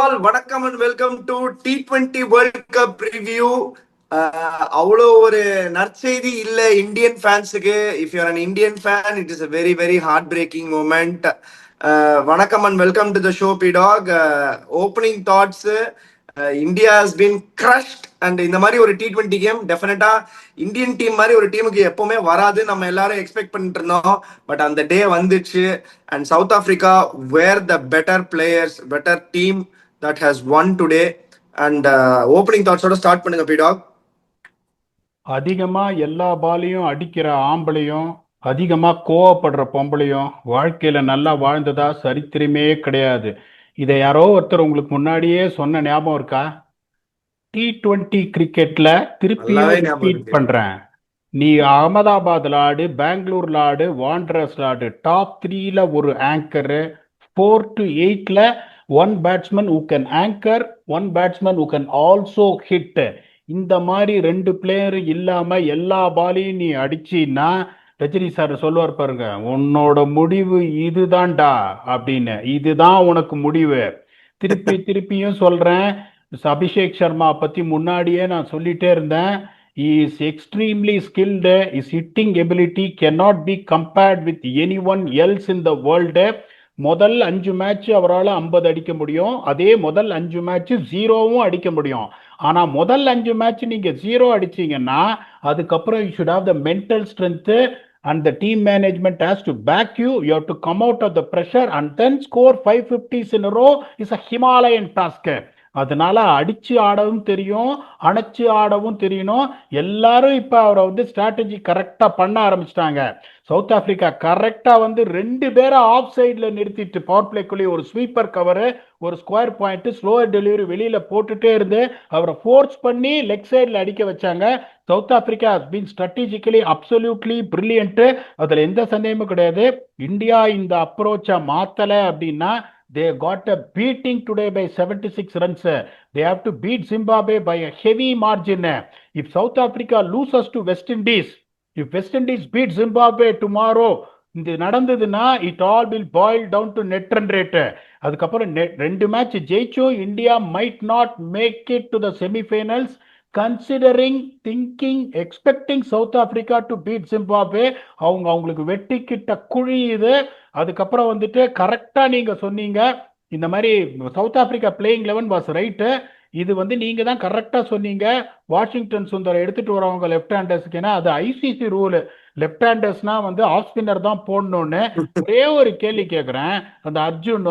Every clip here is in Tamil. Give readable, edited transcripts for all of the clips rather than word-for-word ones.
ஆல் வணக்கம் and welcome to T20 world cup review. அவ்வளோ ஒரு நற்செய்தி இல்லை இந்தியன் ஃபேன்ஸுக்கு. If you are an Indian fan, it is a very very hard breaking moment. வணக்கம் and welcome to the show பிடாக். Opening thoughts, India has been crushed. And இந்த மாதிரி ஒரு T20 கேம் டெஃபினட்டா இந்தியன் டீம் மாதிரி ஒரு டீமுக்கு எப்பவுமே வராது, நம்ம எல்லாரும் எக்ஸ்பெக்ட் பண்ணிட்டு இருந்தோம். பட் அந்த டே வந்துச்சு. And South Africa were the better players, better team that has won today. And opening thoughts ஓட ஸ்டார்ட் பண்ணுங்க பிடாக். அதிகமா எல்லா பாலையும் அடிக்கிற ஆம்பளையும் அதிகமா கோவப்படுற பொம்பளையும் வாழ்க்கையில நல்லா வாழ்ந்ததா சரித்திரமே கிடையாது. இதை யாரோ ஒருத்தர் உங்களுக்கு முன்னாடியே சொன்ன ஞாபகம் இருக்கா? T20 கிரிக்கெட்ல திருப்பியும் ரிப்பீட் பண்றேன். நீ அகமதாபாத்ல ஆடு, பெங்களூர்ல ஆடு, வாண்டரர்ஸ்ல ஆடு, டாப் 3ல ஒரு ஆங்கரு, 4 to 8ல one batsman who can anchor, one batsman who can also hit. இந்த மாதிரி 2 பிளேயர் இல்லாம எல்லா பாலையும் நீ அடிச்சின்னா ரஜினி சார் சொல்லுவார் பாருங்க, உன்னோட முடிவு இதுதான்டா அப்படின்னு. இதுதான் உனக்கு முடிவு. திருப்பியும் சொல்றேன், அபிஷேக் சர்மா பத்தி முன்னாடியே நான் சொல்லிட்டே இருந்தேன். He is extremely skilled. His hitting ability cannot be compared with anyone else in the world. முதல் 5 மேட்ச் அவரால் 50 அடிக்க முடியும். அதே முதல் 5 மேட்ச் 0வும் அடிக்க முடியும். ஆனா முதல் 5 மேட்ச் நீங்க 0 அடிச்சீங்கன்னா அதுக்கப்புறம் you should have the mental strength and the team management has to back you. You have to come out of the pressure and then score 550s in a row is a Himalayan task. அதனால அடிச்சு ஆடவும் தெரியும், அணைச்சு ஆடவும் தெரியணும். எல்லாரும் இப்ப அவரை ஸ்ட்ராட்டஜி கரெக்டா பண்ண ஆரம்பிச்சிட்டாங்க. சவுத் ஆப்பிரிக்கா கரெக்டா 2 பேரை ஆஃப் சைட்ல நிறுத்திட்டு பவர் பிளேக்குள்ளேயே ஒரு ஸ்வீப்பர் கவரு, ஒரு ஸ்கொயர் பாயிண்ட், ஸ்லோவர் டெலிவரி வெளியில போட்டுட்டே இருந்து அவரை ஃபோர்ஸ் பண்ணி லெக் சைட்ல அடிக்க வச்சாங்க. South Africa has been strategically absolutely brilliant. அதுல எந்த சந்தேகமும் கிடையாது. இந்தியா இந்த அப்ரோச்சை மாத்தல அப்படின்னா they got a beating today by 76 runs. They have to beat Zimbabwe by a heavy margin. If South Africa loses to West Indies, if West Indies beat Zimbabwe tomorrow, இந்த நடந்ததுன்னா it all will boil down to net run rate. அதுக்கப்புறம் 2 மேட்ச் ஜெயிச்சும் India might not make it to the semi-finals. Considering, thinking, expecting South Africa to beat Zimbabwe, அவங்களுக்கு வெட்டிக்கிட்ட குழி இது. அதுக்கப்புறம் கரெக்டா நீங்க சொன்னீங்க, இந்த மாதிரி south Africa playing 11 was right. இது நீங்க தான் கரெக்டா சொன்னீங்க. வாஷிங்டன் சுந்தர் எடுத்துட்டு வரவங்க லெப்ட் ஹேண்டர்ஸ்க்கு, ஏன்னா அது ஐசிசி ரூல். லெப்ட் ஹேண்டர்ஸ்னா ஆஃப் ஸ்பின்னர் தான் போடணும்னு. ஒரே ஒரு கேள்வி கேட்கிறேன். அந்த அர்ஜுன்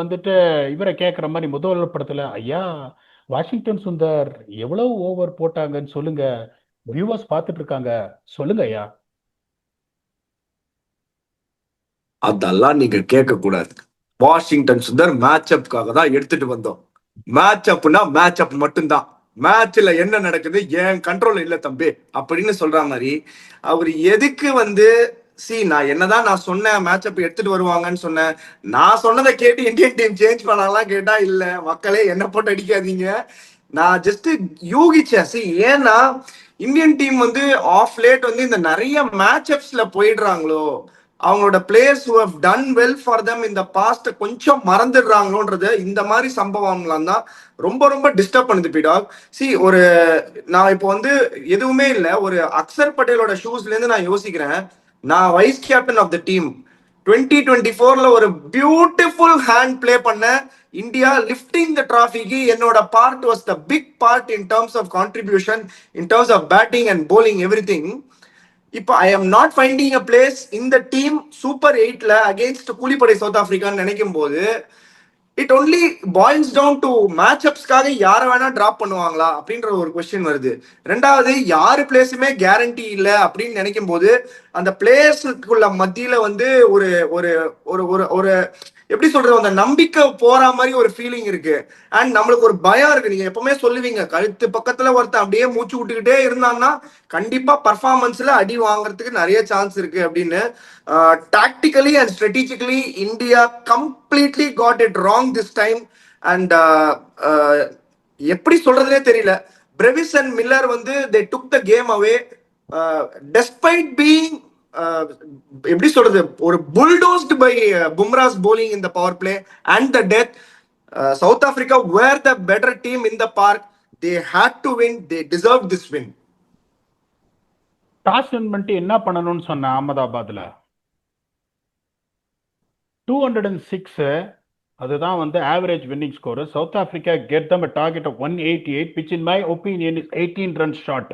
இவரை கேட்கிற மாதிரி முதல்வர் படத்துல, ஐயா வாஷிங்டன் சுந்தர் எவ்வளவு ஓவர் போட்டாங்கன்னு சொல்லுங்க, வியூவர்ஸ் பார்த்துட்டு இருக்காங்க, சொல்லுங்க ஐயா. அதெல்லாம் நீங்க கேட்க கூடாது. வாஷிங்டன் சுந்தர் மேட்ச் அப்காக தான் எடுத்துட்டு வந்தோம். மேட்ச் அப்னா மேட்ச் அப் மட்டும்தான். மேட்ச்ல என்ன நடக்குது ஏன் கண்ட்ரோல் இல்ல தம்பி அப்படின்னு சொல்ற மாதிரி அவர் எதுக்கு நான் என்னதான் நான் சொன்னேன் மேட்ச் அப் எடுத்துட்டு வருவாங்கன்னு சொன்னேன். நான் சொன்னதை கேட்டு இந்தியன் டீம் சேஞ்ச் பண்ணலாம் கேட்டா இல்ல, மக்களே என்ன போட்டு அடிக்காதீங்க. நான் ஜஸ்ட் யூகிச்சேன். ஏன்னா இந்தியன் டீம் ஆஃப் லேட் இந்த நிறைய மேட்ச் அப்ஸ்ல போயிடுறாங்களோ, அவங்களோட players who have done well for them இந்த பாஸ்ட் கொஞ்சம் மறந்துடுறாங்களோன்றது இந்த மாதிரி சம்பவம்லாம் தான் ரொம்ப ரொம்ப டிஸ்டர்ப் பண்ணுது பிடாக். நான் இப்போ எதுவுமே இல்லை, ஒரு அக்சர் பட்டேலோட ஷூஸ்ல இருந்து நான் யோசிக்கிறேன். நான் vice captain of the team 2024ல ஒரு பியூட்டிஃபுல் ஹேண்ட் பிளே பண்ண இந்தியா லிஃப்டிங் த டிராஃபிக்கு என்னோட part was the big part in terms of contribution, in terms of batting and bowling, everything. இப்போ I am not finding a place இந்த டீம் சூப்பர் 8ல அகேன்ஸ்ட் கூலிப்படை சவுத் ஆப்பிரிக்கான்னு நினைக்கும் போது it only boils down to match அப்ஸ்க்காக யாரை வேணா டிராப் பண்ணுவாங்களா அப்படின்ற ஒரு கொஸ்டின் வருது. ரெண்டாவது, யாரு பிளேஸுமே கேரண்டி இல்லை அப்படின்னு நினைக்கும் போது அந்த பிளேயர்ஸுக்குள்ள மத்தியில ஒரு ஒரு ஒரு ஒரு எப்படி சொல்றது, அந்த நம்பிக்கை போற மாதிரி ஒரு ஃபீலிங் இருக்கு. அண்ட் நம்மளுக்கு ஒரு பயம் இருக்கு. நீங்க எப்பவுமே சொல்லுவீங்க, கழுத்து பக்கத்துல ஒருத்தன் அப்படியே மூச்சு விட்டுக்கிட்டே இருந்தான்னா கண்டிப்பா பர்ஃபார்மன்ஸ்ல அடி வாங்குறதுக்கு நிறைய சான்ஸ் இருக்கு அப்படின்னு. Tactically and strategically India completely got it wrong this time. And எப்படி சொல்றதுனே தெரியல. Brevis and Miller they took the game away despite being எப்படி சொல்றது, ஒரு புல்டோஸ்ட் பை பும்ராஸ் போலிங் இந்த power play and the death. South Africa were the better team in the park. They had to win. They deserved this win. Toss win பண்ணிட்டு என்ன பண்ணணும்னு சொன்ன அகமதாபாத்ல 206 அதுதான் வந்து average winning score. South Africa get them target of 188 which in my opinion is 18 runs short.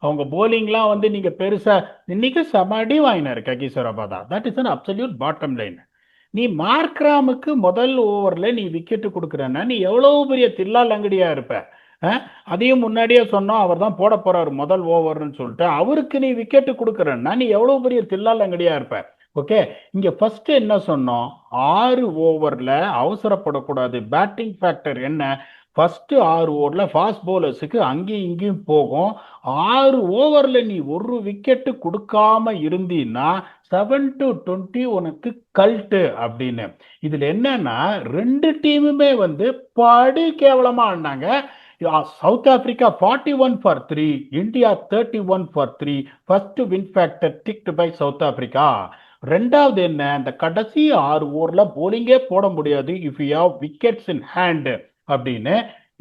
அவங்க போலிங்லாம் வந்து நீங்க பெருசா இன்னைக்கு சமாடி வாங்கினாரு ககிசராபாதா. That is an absolute bottom line. நீ மார்க்ராமுக்கு முதல் ஓவர்ல நீ விக்கெட் கொடுக்குறன்னா நீ எவ்வளவு பெரிய தில்லா லங்கடியா இருப்ப. அதையும் முன்னாடியே சொன்னோம், அவர் தான் போட போறாரு முதல் ஓவர்னு சொல்லிட்டு. அவருக்கு நீ விக்கெட் கொடுக்குறன்னா நீ எவ்வளவு பெரிய தில்லா லங்கடியா இருப்ப. ஓகே, இங்க ஃபர்ஸ்ட் என்ன சொன்னோம், 6 ஓவர்ல அவசரப்படக்கூடாது. பேட்டிங் ஃபேக்டர் என்ன, ஃபர்ஸ்ட் 6 ஓவர்ல ஃபாஸ்ட் பவுலர்ஸுக்கு அங்கேயும் இங்கேயும் போகும். 6 ஓவர்ல நீ ஒரு விக்கெட்டு கொடுக்காம இருந்தீன்னா 7 to 20 உனக்கு கல்ட்டு அப்படின்னு. இதுல என்னன்னா 2 டீமுமே வந்து படு கேவலமா ஆடினாங்க. South Africa 41 for 3, India 31 for 3. First win factor ticked by South Africa. ரெண்டாவது என்ன, இந்த கடைசி 6 ஓவர்ல போலிங்கே போட முடியாது if you have wickets in hand அப்படின்னு.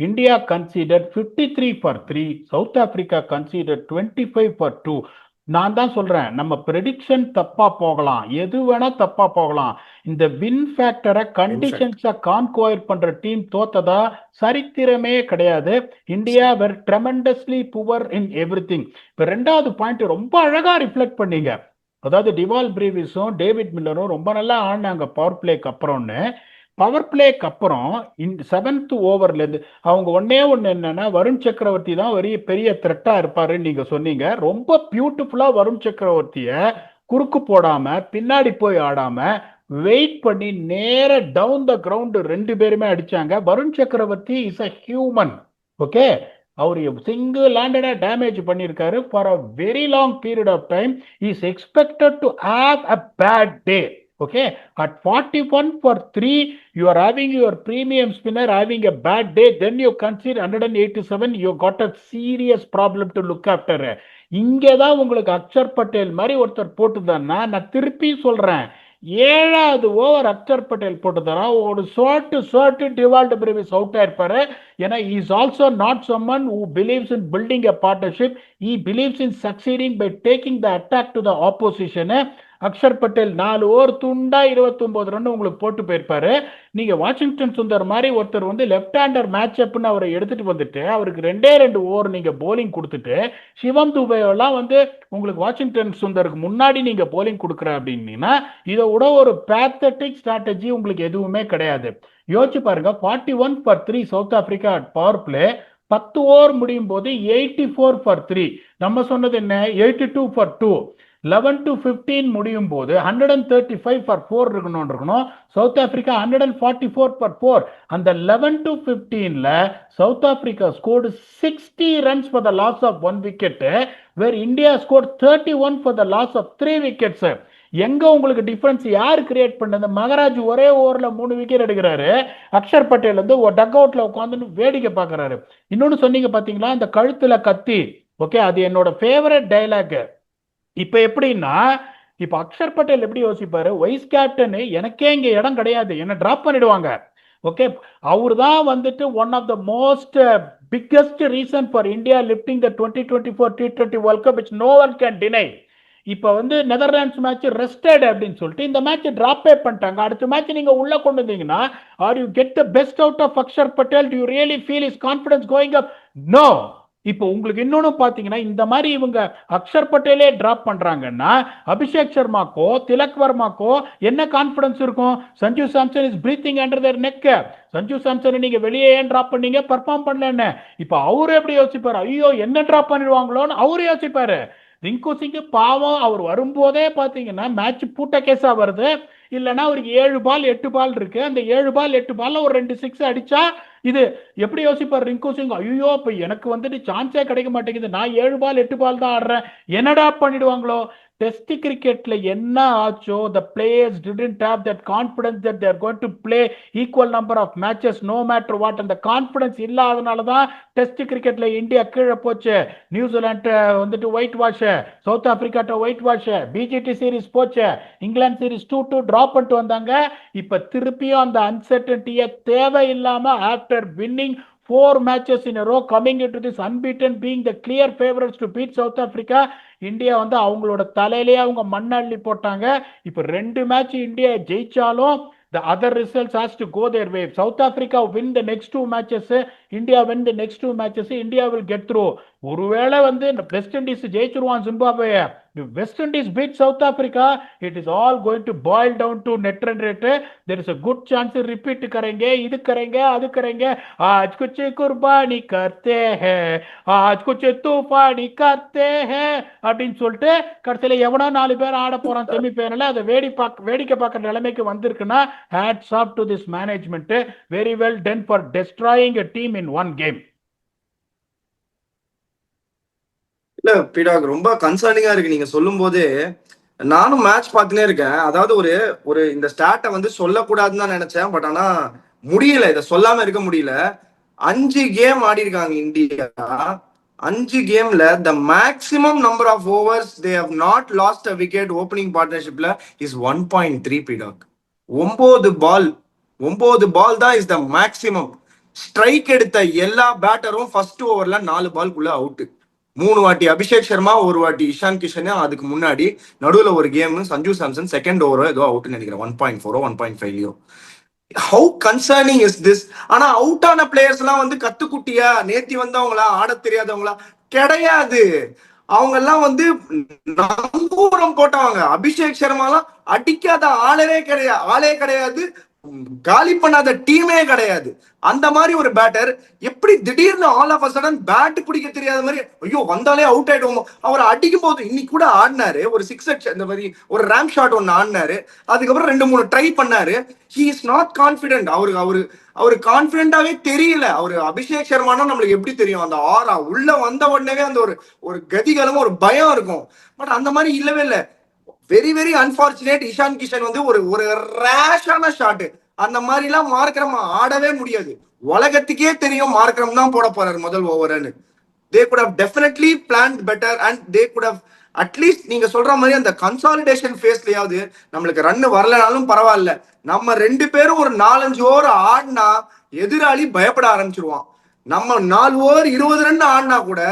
India consider 53 for 3, South Africa consider 25 for 2. நான் தான் சொல்றேன், நம்ம ப்ரெடிக்ஷன் தப்பா போகலாம், எது வேணா தப்பா போகலாம். இந்த வின் ஃபேக்டரை கண்டிஷன்ஸை கான்குவயர் பண்ற டீம் தோத்ததா சரித்திரமே கிடையாது. India were tremendously poor in everything. இப்ப ரெண்டாவது பாயிண்ட் ரொம்ப அழகா ரிஃப்ளெக்ட் பண்ணீங்க. அதாவது டிவால் பிரீவிஸும் டேவிட் மில்லரும் ரொம்ப நல்லா ஆடினாங்க பவர் பிளேக்கு அப்புறம்னு. பவர் பிளேக்கு அப்புறம் இந்த 7th ஓவர்ல இருந்து அவங்க ஒன்னே என்னன்னா வருண் சக்கரவர்த்தி தான் பெரிய த்ரெட்டா இருப்பாருன்னு நீங்க சொன்னீங்க. ரொம்ப பியூட்டிஃபுல்லா வருண் சக்கரவர்த்திய குறுக்கு போடாம பின்னாடி போய் ஆடாம வெயிட் பண்ணி நேர டவுன் த கிரவுண்ட் 2 பேருமே அடிச்சாங்க. Varun Chakravarthy is a human. Okay, அவர் சிங்கிள் ஹேண்டடா டேமேஜ் பண்ணியிருக்காரு for a very long period of time. Is expected to have a bad day. Okay, at 41 for 3, you are having your premium spinner having a bad day, then you consider 187, you got a serious problem to look after. இங்கேதான் உங்களுக்கு அக்ஷர் பட்டேல் மாதிரி ஒருத்தர் போட்டுதான்னா, நான் திருப்பி சொல்றேன், 7வது ஓவர் அக்ஷர் பட்டேல் போட்டுதாரா ஒரு ஷார்ட் டிவால்ட் பிரேவிஸ் அவுட் ஆயிருப்பாரு. ஏன்னா is also not someone who believes in building a partnership. He believes in succeeding by taking the attack to the opposition. Axar Patel 4 over துண்டா 29 ரன் உங்களுக்கு போட்டு போயிருப்பாரு. நீங்க வாஷிங்டன் சுந்தர் மாதிரி ஒருத்தர் வந்து லெப்ட் ஹேண்டர் மேட்ச் அப்னு அவரை எடுத்துட்டு வந்துட்டு அவருக்கு 2 ஓவர் நீங்க போலிங் கொடுத்துட்டு சிவம் துபே எல்லாம் வந்து உங்களுக்கு வாஷிங்டன் சுந்தருக்கு முன்னாடி நீங்க போலிங் கொடுக்குற அப்படின்னா இதை விட ஒரு பேத்தட்டிக் ஸ்ட்ராட்டஜி உங்களுக்கு எதுவுமே கிடையாது. யோசிச்சு பாருங்க, 41 for 3 South Africa power play. 10 over முடியும் போது 84 for 3. நம்ம சொன்னது என்ன, 82 for 2. 11 to 15 முடியும் போது 135 for 4 இருக்கணும். South Africa 144 for 4. அந்த 11 to 15ல South Africa scored 60 runs for the loss of 1 wicket, where India scored 31 for the loss of 3 wickets. எங்க உங்களுக்கு டிஃபரன்ஸ் யார் கிரியேட் பண்ணது? மகராஜ் ஒரே ஓவர்ல 3 விக்கெட் எடுக்கிறாரு. அக்ஷர் பட்டேல் வந்து டக் அவுட்ல உட்காந்து வேடிக்கை பார்க்கறாரு. இன்னொன்னு சொன்னீங்க பாத்தீங்களா, இந்த கழுத்துல கத்தி. ஓகே, அது என்னோட ஃபேவரட் டைலாக். இப்ப எப்படின்னா, இப்ப அக்ஷர் பட்டேல் எப்படி யோசிப்பாரு, வைஸ் கேப்டன் எனக்கே இங்க இடம் கிடையாது, என்ன டிராப் பண்ணிடுவாங்க. ஓகே, அவர் தான் வந்துட்டு one of the most biggest reason for India lifting the 2024 T20 world cup which no one can deny. இப்ப வந்து நெதர்லாண்ட்ஸ் மேட்ச் ரெஸ்டட் அப்படின்னு சொல்லிட்டு இந்த மேட்ச் டிராப்பே பண்ணிட்டாங்க. அடுத்த மேட்ச் நீங்க உள்ள கொண்டு வந்தீங்கன்னா, are you get the best out of Axar Patel? Do you really feel is confidence going up? No. இப்போ உங்களுக்கு இன்னொன்னு பாத்தீங்கன்னா, இந்த மாதிரி இவங்க அக்ஷர் பட்டேலே டிராப் பண்றாங்கன்னா அபிஷேக் சர்மாக்கோ திலக் வர்மாக்கோ என்ன கான்பிடன்ஸ் இருக்கும்? Sanju Samson is breathing under there neck. Sanju Samson நீங்க வெளியே ஏன் டிராப் பண்ணீங்க, பர்ஃபார்ம் பண்ணலன்னு. இப்ப அவரு எப்படி யோசிப்பாரு, ஐயோ என்ன டிராப் பண்ணிடுவாங்களோன்னு அவரு யோசிப்பாரு. ரிங்கு சிங் பாவம், அவர் வரும்போதே பாத்தீங்கன்னா மேட்ச் பூட்ட கேஸா வருது. இல்லைன்னா அவருக்கு 7 பால் 8 பால் இருக்கு. அந்த 7 பால் 8 பால்ல ஒரு 2 6 அடிச்சா இது எப்படி யோசிப்பார் ரிங்கு சிங்? ஐயோ இப்ப எனக்கு வந்துட்டு சான்ஸே கிடைக்க மாட்டேங்குது, நான் 7 பால் 8 பால் தான் ஆடுறேன், என்னடா பண்ணிடுவாங்களோ. டெஸ்ட் கிரிக்கெட்ல என்ன ஆச்சோ, the players didn't have that confidence that they are going to play equal number of matches no matter what. அந்த கான்ஃபிடன்ஸ் இல்லாதனால தான் டெஸ்ட் கிரிக்கெட்ல இந்தியா கீழே போச்சு. நியூசிலாந்து வந்துட்டு ஒயிட் வாஷ், சவுத் ஆப்பிரிக்காட்ட ஒயிட் வாஷ், பிஜிடி சீரிஸ் போச்சு, இங்கிலாந்து சீரிஸ் 2-2 டிராப் பண்ணிட்டு வந்தாங்க. இப்ப திருப்பியும் அந்த அன்சர்டன்டியை தேவையில்லாம after winning 4 matches in a row, coming into this unbeaten, being the clear favorites to beat South Africa, India வந்து அவங்களோட தலையிலேயே அவங்க மண்ணள்ளி போட்டாங்க. இப்ப 2 மேட்ச் இந்தியா ஜெயிச்சாலும் the other results has to go their way. South Africa win the next 2 matches, India win the next 2 matches, India will get through. ஒருவேளை வந்து வெஸ்ட் இண்டீஸ் ஜெயிச்சிருவான் Zimbabwe. West Indies beat South Africa, it is all going to boil down to net run rate. There is a good chance repeat करेंगे, இது करेंगे, அது करेंगे. आज कुछ कुर्बानी करते हैं, आज कुछ तूफानी करते हैं அப்படின்னு சொல்லிட்டு கடைசியில எவனோ 4 பேர் ஆட போறான் செமி ஃபைனல்ல. அதை வேடிக்கை பார்க்குற நிலைமைக்கு வந்திருக்குன்னா hats off to this management. Very well done for destroying a team in one game. இல்ல பீடாக், ரொம்ப கன்சர்னிங்கா இருக்கு நீங்க சொல்லும் போதே. நானும் மேட்ச் பார்த்துனே இருக்கேன். அதாவது ஒரு ஒரு இந்த ஸ்டாட்டை வந்து சொல்லக்கூடாதுன்னு தான் நினைச்சேன். பட் ஆனா முடியல, இதை சொல்லாம இருக்க முடியல. 5 கேம் ஆடி இருக்காங்க இந்தியா. 5 கேம்ல the maximum number of overs they have not lost a wicket opening பார்ட்னர்ஷிப்ல இஸ் 1.3 பீடாக். 9 பால் தான் இஸ் த மேக்ஸிமம். ஸ்ட்ரைக் எடுத்த எல்லா பேட்டரும் ஃபர்ஸ்ட் ஓவர்ல 4 பால்குள்ள அவுட். 3 வாட்டி அபிஷேக் சர்மா, 1 வாட்டி இஷான் கிஷன். அதுக்கு முன்னாடி நடுவில் ஒரு கேம் சஞ்சு சாம்சன் செகண்ட் ஓவரோ ஏதோ அவுட்னு நினைக்கிறேன். 1.4 1.5. How concerning is this? ஆனா அவுட் ஆன பிளேயர்ஸ் எல்லாம் வந்து கத்துக்குட்டியா, நேத்தி வந்தவங்களா, ஆட தெரியாதவங்களா கிடையாது. அவங்க எல்லாம் வந்து நங்கூரம் போட்டவங்க. அபிஷேக் சர்மாலாம் அடிக்காத ஆளே கிடையாது, காலி பண்ணாத டீமே கிடையாது. அந்த மாதிரி ஒரு பேட்டர் எப்படி திடீர்னு all of a sudden bat பிடிக்க தெரியாத மாதிரி ஐயோ வந்தாலே அவுட் ஆயிடுவோம். அவர் அடிக்கும் போது இன்னைக்கு கூட ஆடினாரு, ஒரு 6 இந்த மாதிரி ஒரு ரேம் ஷாட் ஒன்னு ஆடினாரு. அதுக்கப்புறம் 2-3 ட்ரை பண்ணாரு. He is not confident. அவரு கான்பிடென்டாவே தெரியல. அவரு அபிஷேக் சர்மானா நம்மளுக்கு எப்படி தெரியும், அந்த ஆரா உள்ள வந்த உடனே அந்த ஒரு கதிகளும் ஒரு பயம் இருக்கும். பட் அந்த மாதிரி இல்லவே இல்லை. Very very unfortunate. Ishan Kishan வந்து ஒரு ரேஷான ஷாட். அந்த மாதிரி எல்லாம் மார்க்ரம் ஆடவே முடியாது. உலகத்துக்கே தெரியும் மார்க்ரம் தான் போட போறாரு முதல் ஓவர்னு. They could have definitely planned better and they could have at least நீங்க சொல்ற மாதிரி அந்த கன்சாலிடேஷன் ஃபேஸ்லயாவது நம்மளுக்கு ரன் வரலனாலும் பரவாயில்ல, நம்ம 2 பேரும் ஒரு 4-5 ஓவர் ஆடினா எதிராளி பயப்பட ஆரம்பிச்சிருவான். நம்ம 4 ஓவர் 20 ரன் ஆடினா கூட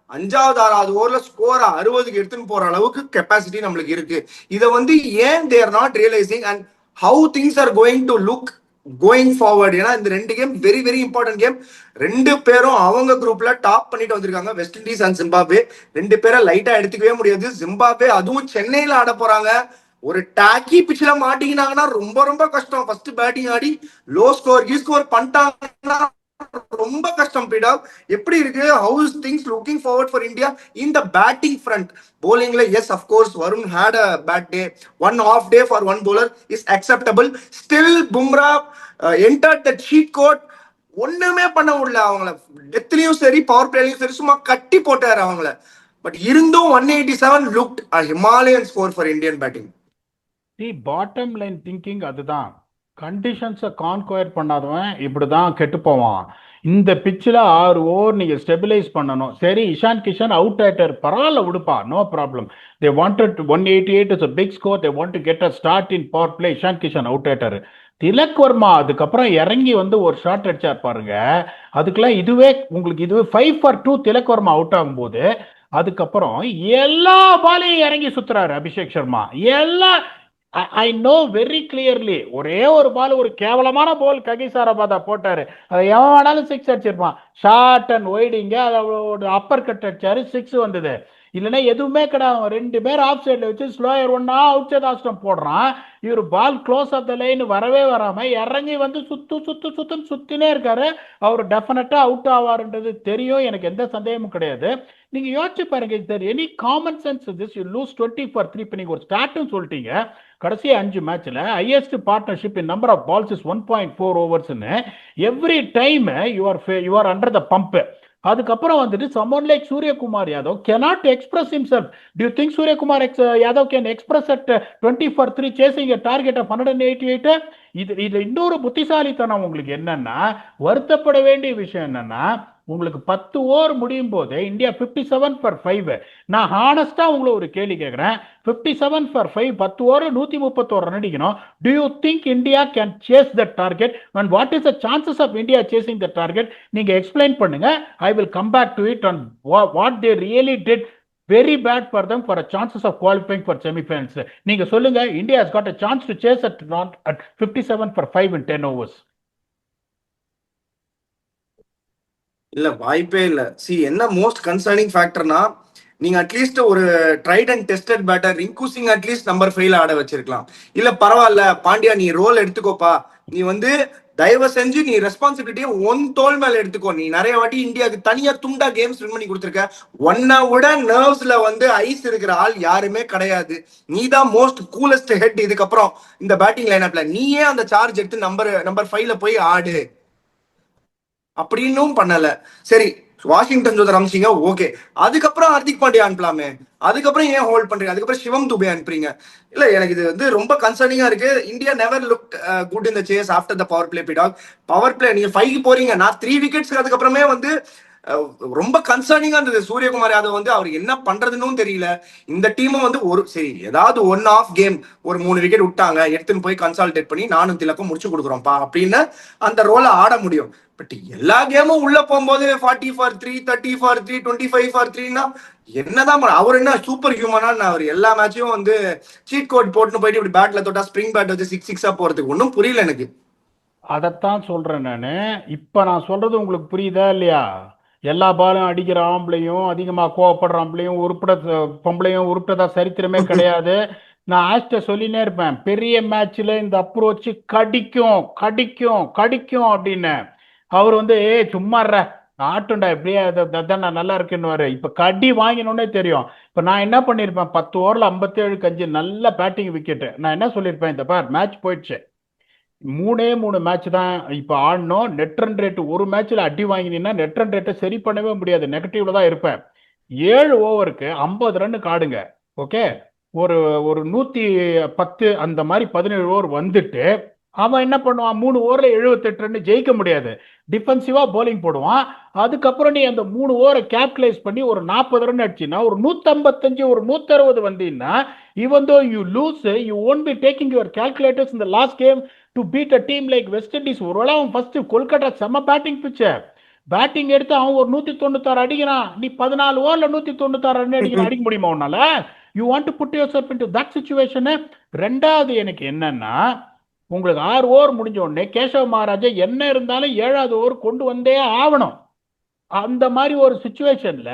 5வது 6வது ஓவர்ல ஸ்கோர் 60க்கு எடுத்துன்னு போற அளவுக்கு கெப்பாசிட்டி நம்மளுக்கு இருக்கு. இதை வந்து ஏன் they are not realising and how things are going to look going forward. ஏன்னா இந்த 2 game very very important game. 2 பேரும் அவங்க குரூப்ல டாப் பண்ணிட்டு வந்திருக்காங்க, வெஸ்ட் இண்டீஸ் அண்ட் ஜிம்பாப்வே. 2 பேரை லைட்டா எடுத்துக்கவே முடியாது. ஜிம்பாப்வே அதுவும் சென்னையில ஆட போறாங்க. ஒரு டாக்கி பிச்சில மாட்டிக்கினாங்கன்னா ரொம்ப ரொம்ப கஷ்டம். ஃபர்ஸ்ட் பேட்டிங் ஆடி லோ ஸ்கோர் பண்ணிட்டாங்கன்னா ரொம்ப கஷ்டம். பீடா எப்படி இருக்கு? How is things looking forward for India in the batting front? bowlingல yes of course Varun had a bad day. 1 off day for one bowler is acceptable. Still Bumrah entered the cheat code. ஒண்ணுமே பண்ண முடியல அவங்கள. டெத்லயும் சரி பவர் பிளேலயும் சரி சும்மா கட்டி போட்டாரு அவங்கள. பட் இருந்தும் 187 looked a Himalayan score for Indian batting. The bottom line thinking அதுதான். கண்டிஷன்ஸை கான்குயர் பண்ணாதவன் இப்படிதான் கெட்டு போவான். இந்த பிச்சில் 6 ஓவர் நீங்கள் ஸ்டெபிலைஸ் பண்ணணும். சரி, இஷான் கிஷன் அவுட் ஆயிட்டார், பரவாயில்ல விடுப்பா, no problem. They wanted 188 is a big score. They want to get a start in power play. Ishan Kishan out ஆயிட்டாரு. திலக் வர்மா அதுக்கப்புறம் இறங்கி வந்து ஒரு ஷாட் அடிச்சார் பாருங்க. அதுக்கெல்லாம் இதுவே 5 for 2 திலக் வர்மா அவுட் ஆகும்போது அதுக்கப்புறம் எல்லா பாலையும் இறங்கி சுத்துறாரு Abhishek Sharma. I know very clearly. ஒரே ஒரு பால், ஒரு கேவலமான பால் ககிசாராபாதா போட்டாரு. அதை எவன் வேணாலும் 6 அடிச்சிருப்பான். ஷார்ட் அண்ட் ஒய்டிங்க ஒரு அப்பர் கட் அடிச்சாரு, 6 வந்தது. இல்லைன்னா எதுவுமே கிடையாது. 2 பேர் ஆஃப் சைட்ல வச்சு ஸ்லோயர் ஒன்னா அவுட் சைட் ஆஸ்டம் போடுறான். இவர் பால் க்ளோஸ் ஆஃப் த லைன் வரவே வராம இறங்கி வந்து சுத்துன்னு சுத்தினே இருக்காரு. அவர் டெஃபினட்டா அவுட் ஆவாருன்றது தெரியும், எனக்கு எந்த சந்தேகமும் கிடையாது. நீங்க யோசிச்சு பாருங்க, sir any common sense this you lose 20 for 3. இப்போ நீங்க ஒரு ஸ்டார்ட்னு சொல்லிட்டீங்க. கடைசி 5 மேட்ச்ல highest partnership in number of balls is 1.4 ஓவர்ஸ்னு. Every time you are under the pump. அதுக்கப்புறம் வந்துட்டு someone like Suryakumar Yadav cannot express himself. Do you think Suryakumar Yadav can express at 20 for 3 chasing a target of 188? இது இன்னொரு புத்திசாலித்தனம் உங்களுக்கு என்னன்னா, வருத்தப்பட வேண்டிய விஷயம் என்னன்னா, உங்களுக்கு 10 ஓவர் முடியும் போது இந்தியா 57 for 5. நான் ஹானஸ்டா உங்களை ஒரு கேள்வி கேட்கிறேன். 57 for 5 10 ஓவர் 131 ரன் அடிக்கணும். Do you think India can chase that target? And what is the chances of India chasing the target? நீங்க எக்ஸ்பிளைன் பண்ணுங்க. I will come back to it on what they really did very bad for them for a chances of qualifying for semi-finals. நீங்க சொல்லுங்க, India has got a chance to chase at 57 for 5 in 10 overs. இல்ல வாய்ப்பே இல்ல. என்ன மோஸ்ட் கன்சர்னிங் ஃபேக்டர்னா, நீங்க அட்லீஸ்ட் ஒரு tried and tested batter Rinku Singh at least number 5ல ஆட வச்சிருக்கலாம். இல்ல பரவாயில்ல பாண்டியா நீ ரோல் எடுத்துக்கோப்பா, நீ தயவு செஞ்சு நீ ரெஸ்பான்சிபிலிட்டியை தோல் மேல எடுத்துக்கோ. நீ நிறைய வாட்டி இந்தியாவுக்கு தனியா துண்டா கேம்ஸ் வின் பண்ணி கொடுத்துருக்க. ஒன்ன விட நர்வ்ஸ்ல ஐஸ் இருக்கிற ஆள் யாருமே கிடையாது. நீ தான் மோஸ்ட் கூலஸ்ட் ஹெட். இதுக்கப்புறம் இந்த பேட்டிங் லைனப்ல நீயே அந்த சார்ஜ் எடுத்து நம்பர் 5ல போய் ஆடு அப்படின்னும் பண்ணல. சரி, வாஷிங்டன் சுந்தர் அமிச்சிங்க, ஓகே. அதுக்கப்புறம் ஹர்திக் பாண்டியா அனுப்பலாமே, அதுக்கப்புறம் ஏன் ஹோல்ட் பண்றீங்க? அதுக்கப்புறம் சிவம் துபே அனுப்புறீங்க. இல்ல எனக்கு இது ரொம்ப கன்சர்னிங்கா இருக்கு. India never look good in the chase after the power play பிடாக். பவர் பிளே நீங்க 5 போறீங்க, நான் 3 விக்கெட்ஸ்க்கு அதுக்கப்புறமே ரொம்ப கன்சர்னிங்கா இருந்தது. சூரியகுமார் யாதவ் அவர் என்ன பண்றதுன்னு தெரியல. இந்த டீமும் ஒரு சரி ஏதாவது 1 ஆஃப் கேம் ஒரு 3 விக்கெட் விட்டாங்க, எடுத்துன்னு போய் கன்சால்டேட் பண்ணி நானும் திலக்கும் முடிச்சு கொடுக்குறோம்ப்பா அப்படின்னு அந்த ரோலை ஆட முடியும். பட் எல்லா கேமும் உள்ள போகும்போது 40 for 3, 30 for 3, 25 for 3னா என்னதான் அவர் என்ன சூப்பர் ஹியூமனா? அவர் எல்லா மேட்சையும் சீட் கோட் போட்டு போயிட்டு இப்படி பேட்ல தொட்டா ஸ்பிரிங் பேட் வச்சு 6 போறதுக்கு ஒன்றும் புரியல எனக்கு. அதைத்தான் சொல்றேன் நானு. இப்ப நான் சொல்றது உங்களுக்கு புரியுதா இல்லையா? எல்லா பாலும் அடிக்கிற ஆம்பளையும் அதிகமா கோவப்படுற ஆம்பளையும் பொம்பளையும் உருப்பிட்டதா சரித்திரமே கிடையாது. நான் ஆஸ்ட சொல்லினே இருப்பேன், பெரிய மேட்ச்ல இந்த அப்ரோச் கடிக்கும் கடிக்கும் கடிக்கும் அப்படின்னு. அவர் சும்மாற ஆட்டுண்டா எப்படியே நான் நல்லா இருக்குன்னு இப்ப கடி வாங்கினோடனே தெரியும். இப்ப நான் என்ன பண்ணிருப்பேன், 10 ஓவர்ல 57க்கு 5 நல்ல பேட்டிங் விக்கெட். நான் என்ன சொல்லியிருப்பேன், இந்த பார் மேட்ச் போயிடுச்சு, 3 மேட்ச் தான் இப்ப ஆடணும். நெட் ரன் ரேட் ஒரு மேட்ச்ல அடி வாங்கினீங்கன்னா நெட் ரன் ரேட்டை சரி பண்ணவே முடியாது, நெகட்டிவ்ல தான் இருப்பேன். 7 ஓவருக்கு 50 ரன்னுக்கு ஆடுங்க, ஓகே. ஒரு ஒரு 110 அந்த மாதிரி 17 ஓவர் வந்துட்டு அவன் என்ன பண்ணுவான், 3 ஓவர்ல 78 ரன், ஜெயிக்க முடியாது. டிஃபென்சிவா போலிங் போடுவான். அதுக்கப்புறம் நீ அந்த 3 ஓவரை கேப்டலைஸ் பண்ணி ஒரு 40 ரன் அடிச்சுன்னா, ஒரு 155 ஒரு 160 வந்தீங்கன்னா, even though you lose, you won't be taking your calculators in the last game to beat a team like West Indies. ஒருவேளை அவன் ஃபர்ஸ்ட் கொல்கட்டா செம்ம பேட்டிங் பிச்சர், பேட்டிங் எடுத்து அவன் ஒரு 196 அடிக்கிறான், நீ 14 ஓவர்ல 196 ரன் அடிக்கிறான், அடிக்க முடியுமா உன்னால? You want to put yourself into that situation. ரெண்டாவது எனக்கு என்னன்னா, உங்களுக்கு 6 ஓவர் முடிஞ்ச உடனே கேசவ மகாராஜா என்ன இருந்தாலும் 7வது ஓவர் கொண்டு வந்தே ஆகணும். அந்த மாதிரி ஒரு சிச்சுவேஷன்ல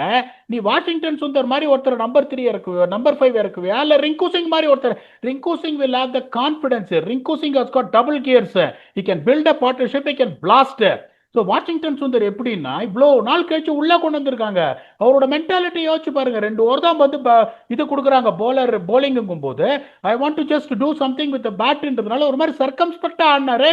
நீ வாஷிங்டன் சுந்தர் மாதிரி ஒருத்தர் நம்பர் 3 இறக்குவியா, நம்பர் 5 இறக்குவியா, இல்ல ரிங்கு சிங் மாதிரி ஒருத்தர்? Rinku Singh will have the confidence. Rinku Singh has got double gears. He can build a partnership, he can blast. So Washington Sundar எப்படின்னா இவ்வளோ நாள் கழிச்சு உள்ள கொண்டு வந்திருக்காங்க. அவரோட மென்டாலிட்டி யோசிச்சு பாருங்க. 2 ஓவர் தான் இது கொடுக்குறாங்க போலிங்கும் போது, I want to just do something with பேட்ன்றதுனால ஒரு மாதிரி சர்க்கம்ஸ்பெக்டா ஆடினாரு.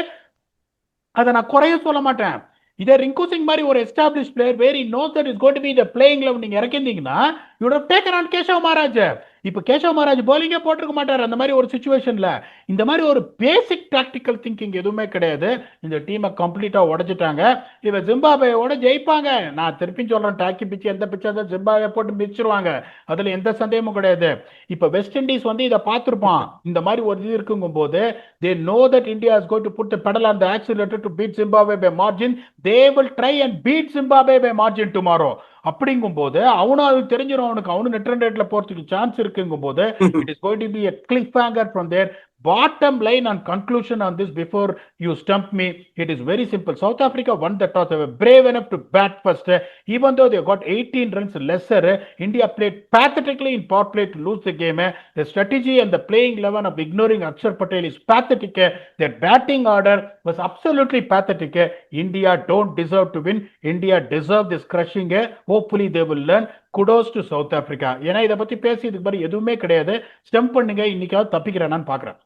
அதை நான் குறைய சொல்ல மாட்டேன். இதே ரிங்கு சிங் மாதிரி ஒரு establish player where knows that is going to be the playing level நீங்க இறக்கிருந்தீங்கன்னா you would have taken on Keshav Maharaj. இப்ப கேசவ மகாராஜ் போலிங்கே போட்டிருக்க மாட்டார் அந்த மாதிரி ஒரு சிச்சுவேஷன்ல. இந்த மாதிரி ஒரு பேசிக் டாக்டிக்கல் திங்கிங் எதுவுமே கிடையாது. இந்த டீமை கம்ப்ளீட்டா உடைச்சிட்டாங்க. இவ ஜிம்பாப்வேயோட ஜெயிப்பாங்க. நான் திருப்பி சொல்றேன், டாக்கி பிச்சு எந்த பிச்சா தான் ஜிம்பாப்வே போட்டு மிச்சிருவாங்க, அதுல எந்த சந்தேகமும் கிடையாது. இப்ப வெஸ்ட் இண்டீஸ் இதை பார்த்திருப்பான். இந்த மாதிரி ஒரு இது இருக்குங்கும் போது they know that India is going to put the pedal on the accelerator to beat Zimbabwe by margin. They will try and beat Zimbabwe by margin tomorrow. அப்படிங்கும் போது அவனும் அது தெரிஞ்சிடும், அவனும் நெட் ரன் ரேட்ல போறதுக்கு சான்ஸ் இருக்குங்கும் போது it is going to be a cliffhanger from there. Bottom line and conclusion on this before you stump me, it is very simple. South Africa won the toss. They were brave enough to bat first. Even though they got 18 runs lesser, India played pathetically in power play to lose the game. The strategy and the playing 11 of ignoring Akshar Patel is pathetic. Their batting order was absolutely pathetic. India don't deserve to win. India deserve this crushing. Hopefully they will learn. Kudos to south Africa. ஏன்னா இதை பத்தி பேசி இதுக்கு மாதிரி எதுவுமே கிடையாது. ஸ்டெம்ப் பண்ணுங்க, இன்னைக்காவது தப்பிக்கிறேன்னு பாக்குறேன்.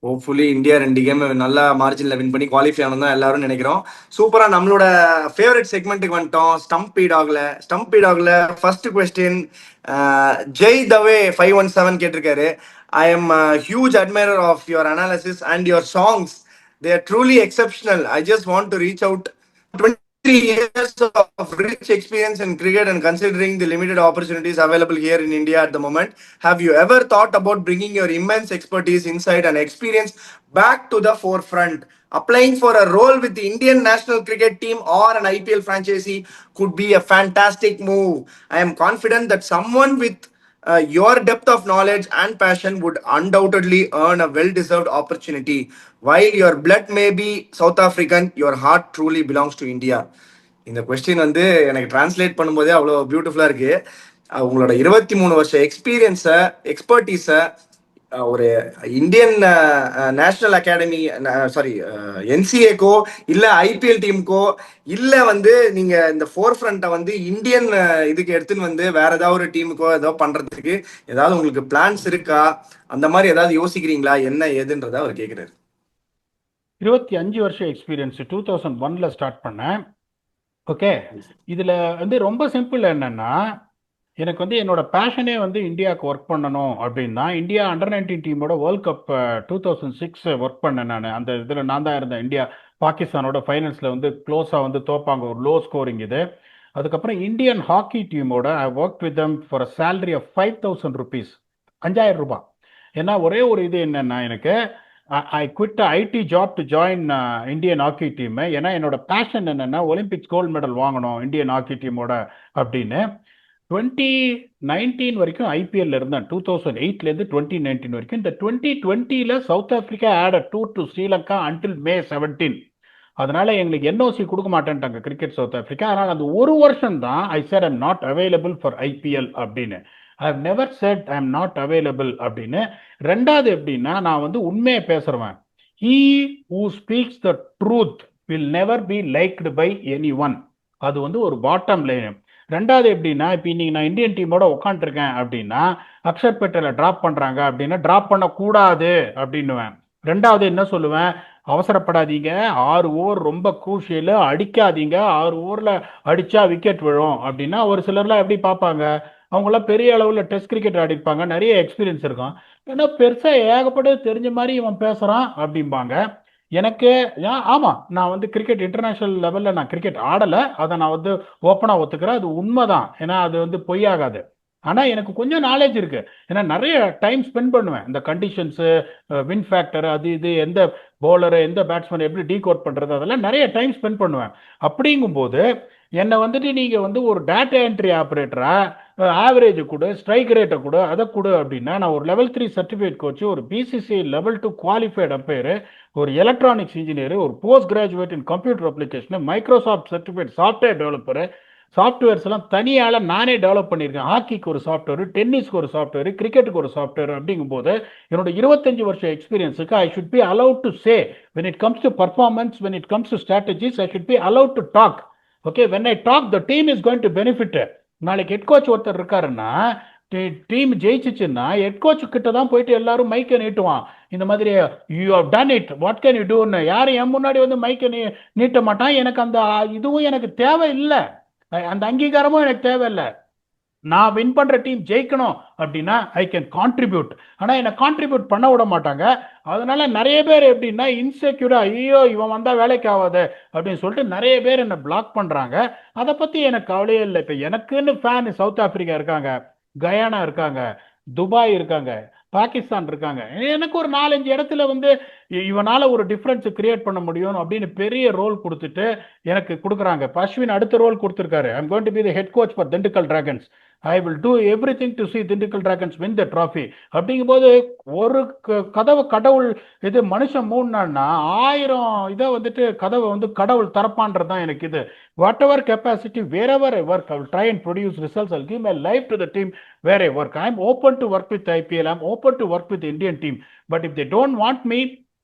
ஹோப்ஃபுல்லி இந்தியா 2 கேம் நல்ல மார்ஜின்ல வின் பண்ணி குவாலிஃபை ஆனது தான் எல்லாரும் நினைக்கிறோம். சூப்பரா நம்மளோட ஃபேவரட் செக்மெண்ட்டுக்கு வந்துட்டோம். ஸ்டம்பி டாக்ல ஃபர்ஸ்ட் கொஸ்டின் ஜெய் தவே 517 கேட்டிருக்காரு. I am huge admirer of your analysis and your songs. They are truly exceptional. I just want to reach out. 23 years of rich experience in cricket and considering the limited opportunities available here in India at the moment, have you ever thought about bringing your immense expertise, insight, and experience back to the forefront? Applying for a role with the Indian national cricket team or an IPL franchisee could be a fantastic move. I am confident that someone with your depth of knowledge and passion would undoubtedly earn a well deserved opportunity. While your blood may be South African, your heart truly belongs to India. இந்த கொஸ்டின் வந்து எனக்கு டிரான்ஸ்லேட் பண்ணும்போதே அவ்வளோ பியூட்டிஃபுல்லாக இருக்கு. உங்களோட 23 வருஷ எக்ஸ்பீரியன்ஸை, எக்ஸ்பர்டீஸை ஒரு இந்தியன் நேஷனல் அகாடமி, சாரி என்சிஏக்கோ இல்லை ஐபிஎல் டீமுக்கோ, இல்லை வந்து நீங்க இந்த ஃபோர் ஃப்ரண்ட்டை வந்து இந்தியன் இதுக்கு எடுத்துன்னு வந்து வேற ஏதாவது ஒரு டீமுக்கோ ஏதோ பண்றதுக்கு ஏதாவது உங்களுக்கு பிளான்ஸ் இருக்கா? அந்த மாதிரி ஏதாவது யோசிக்கிறீங்களா? என்ன ஏதுன்றத அவர் கேட்குறாரு. 25 வருஷம் எக்ஸ்பீரியன்ஸ் 2001 ஸ்டார்ட் பண்ணேன். ஓகே, இதுல வந்து ரொம்ப சிம்பிள் என்னன்னா, எனக்கு வந்து என்னோட பேஷனே வந்து இந்தியாவுக்கு ஒர்க் பண்ணணும் அப்படின்னா, இந்தியா அண்டர்-19 டீமோட வேர்ல்ட் கப் 2006 ஒர்க் பண்ணேன் நான். அந்த இதில் நான் தான் இருந்தேன். இந்தியா பாகிஸ்தானோட ஃபைனல்ஸில் வந்து க்ளோஸாக வந்து தோப்பாங்க, ஒரு லோ ஸ்கோரிங் இது. அதுக்கப்புறம் இந்தியன் ஹாக்கி டீமோட I work with them for a salary of 5,000 rupees, 5,000 ரூபாய். ஏன்னா ஒரே ஒரு இது என்னன்னா, எனக்கு I quit IT job to join Indian hockey team. ஏன்னா என்னோட பேஷன் என்னன்னா, ஒலிம்பிக்ஸ் கோல்டு மெடல் வாங்கணும் இந்தியன் ஹாக்கி டீமோட அப்படின்னு. 2019 வரைக்கும் ஐபிஎல் இருந்தேன். 2008லேருந்து 2019 வரைக்கும். இந்த 2020ல South Africa had a tour to Sri Lanka until May 17. அதனால எங்களுக்கு என்ஓசி கொடுக்க மாட்டேன்ட்டாங்க கிரிக்கெட் சவுத் ஆப்பிரிக்கா. அதனால அந்த ஒரு வருஷம் தான் ஐ said I'm not available for IPL அப்படின்னு. ஐ have never said I'm not available அப்படின்னு. ரெண்டாவது எப்படின்னா, நான் வந்து உண்மையை பேசுறேன். He who speaks the truth will never be liked by anyone. அது வந்து ஒரு பாட்டம் லைன். ரெண்டாவது எப்படின்னா, இப்போ இன்னைக்கு நான் இந்தியன் டீமோட உட்காந்துருக்கேன் அப்படின்னா, அக்ஷர் பட்டேலை ட்ராப் பண்ணுறாங்க அப்படின்னா ட்ராப் பண்ணக்கூடாது அப்படின்னுவேன். ரெண்டாவது என்ன சொல்லுவேன், அவசரப்படாதீங்க, 6 ஓவர் ரொம்ப குரூஷியல், அடிக்காதீங்க, 6 ஓவரில் அடித்தா விக்கெட் விழும் அப்படின்னா, ஒரு சிலர்லாம் எப்படி பார்ப்பாங்க, அவங்களாம் பெரிய அளவில் டெஸ்ட் கிரிக்கெட் ஆடிப்பாங்க, நிறைய எக்ஸ்பீரியன்ஸ் இருக்கும். ஏன்னா பெருசாக ஏகப்பட்டது தெரிஞ்ச மாதிரி இவன் பேசுகிறான் அப்படிம்பாங்க. எனக்கு ஆமாம், நான் வந்து கிரிக்கெட் இன்டர்நேஷ்னல் லெவலில் நான் கிரிக்கெட் ஆடலை, அதை நான் வந்து ஓப்பனாக ஒத்துக்கிறேன். அது உண்மைதான், ஏன்னா அது வந்து பொய்யாகாது. ஆனால் எனக்கு கொஞ்சம் நாலேஜ் இருக்குது. ஏன்னா நிறைய டைம் ஸ்பெண்ட் பண்ணுவேன். இந்த கண்டிஷன்ஸு, வின் ஃபேக்டர், அது இது, எந்த பவுலரு எந்த பேட்ஸ்மேன் எப்படி டீகோட் பண்ணுறது, அதெல்லாம் நிறைய டைம் ஸ்பெண்ட் பண்ணுவேன். அப்படிங்கும்போது என்னை வந்துட்டு நீங்கள் வந்து ஒரு டேட்டா என்ட்ரி ஆப்ரேட்டராக ஆவரேஜ் கொடு, ஸ்ட்ரைக் ரேட்டை கொடு, அதை கொடு அப்படின்னா, நான் ஒரு லெவல் 3 சர்டிஃபிகேட் கோச்சு, ஒரு பிசிசி லெவல் 2 குவாலிஃபைடு அம்பையரு, ஒரு எலக்ட்ரானிக்ஸ் இன்ஜினியர், ஒரு post graduate in computer application, Microsoft certificate software developer, softwares எல்லாம் தனியால் நானே டெவலப் பண்ணியிருக்கேன். ஹாக்கிக்கு ஒரு சாஃப்ட்வேர், டென்னிஸ்க்கு ஒரு சாஃப்ட்வேர், கிரிக்கெட்டுக்கு ஒரு சாஃப்ட்வேர். அப்படிங்கும்போது என்னோட 25 வருஷம் எக்ஸ்பீரியன்ஸுக்கு I should be allowed to say when it comes to performance, when it comes to strategies, I should be allowed to talk. Okay, when I talk, the team is going to benefit. நாளைக்கு ஹெட் கோச் ஒருத்தர் இருக்காருன்னா, டீம் ஜெயிச்சிச்சுன்னா ஹெட் கோச் கிட்ட தான் போயிட்டு எல்லாரும் மைக்கை நீட்டுவான். இந்த மாதிரி you have done it, what can you டூன்னு. யாரும் என் முன்னாடி வந்து மைக்கை நீட்ட மாட்டான். எனக்கு அந்த இதுவும் எனக்கு தேவை இல்லை, அந்த அங்கீகாரமும் எனக்கு தேவையில்லை. நான் வின் பண்ற டீம் ஜெயிக்கணும் அப்படின்னா ஐ கேன் கான்ட்ரிபியூட். ஆனா என்னை கான்ட்ரிபியூட் பண்ண விட மாட்டாங்க. அதனால நிறைய பேர் எப்படின்னா இன்செக்யூரா, ஐயோ இவன் வந்தா வேலைக்கு ஆகாது அப்படின்னு சொல்லிட்டு நிறைய பேர் என்னை பிளாக் பண்றாங்க. அதை பத்தி எனக்கு கவலையே இல்லை. இப்ப எனக்குன்னு ஃபேன் சவுத் ஆப்பிரிக்கா இருக்காங்க, கயானா இருக்காங்க, துபாய் இருக்காங்க, பாகிஸ்தான் இருக்காங்க. எனக்கு ஒரு 4-5 இடத்துல வந்து இவனால ஒரு டிஃபரன்ஸ் கிரியேட் பண்ண முடியும் அப்படின்னு பெரிய ரோல் கொடுத்துட்டு எனக்கு கொடுக்குறாங்க. அஸ்வின் அடுத்த ரோல் கொடுத்துருக்காரு. I am going to be the head coach for Dindigul dragons. I will do everything to see Dindigul dragons win the trophy. அப்படிங்கும்போது ஒரு கதவை கடவுள் இது மனுஷன் மூணுனா 1000 இதை வந்துட்டு கதவை வந்து கடவுள் திறப்பான்றது தான் எனக்கு இது. Whatever capacity, wherever I work, I will try and produce results. I will give my life to the team where I work. I am open to work with IPL. I am open to work with the Indian team. But if they don't want me,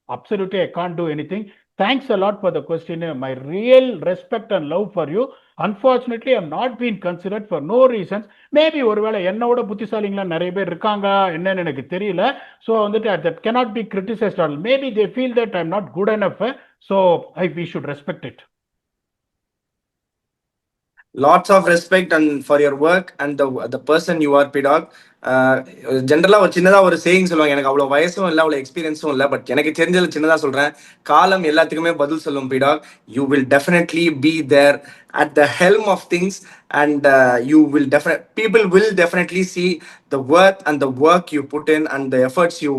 absolutely I can't do anything. Thanks a lot for the question. My real respect and love for you. Unfortunately, I'm not being considered for no reasons. Maybe ஒருவேளை என்னோட புத்திசாலிங்களா நிறைய பேர் இருக்காங்க என்னன்னு எனக்கு தெரியல. ஸோ வந்துட்டு that cannot be criticized all. Maybe they feel that I'm not good enough. So we should respect it. Lots of respect and for your work and the person you are, P-Dog. ஜென்ரலா ஒரு சின்னதா ஒரு சேயிங் சொல்லுவாங்க. எனக்கு அவ்வளவு வயசும் இல்லை, அவ்வளவு எக்ஸ்பீரியன்ஸும் இல்லை, பட் எனக்கு தெரிஞ்சது சின்னதா சொல்றேன். காலம் எல்லாத்துக்குமே பதில் சொல்லும், P-Dog. You will definitely be there at the helm of things, and you will people will definitely see the worth and the work you put in and the efforts you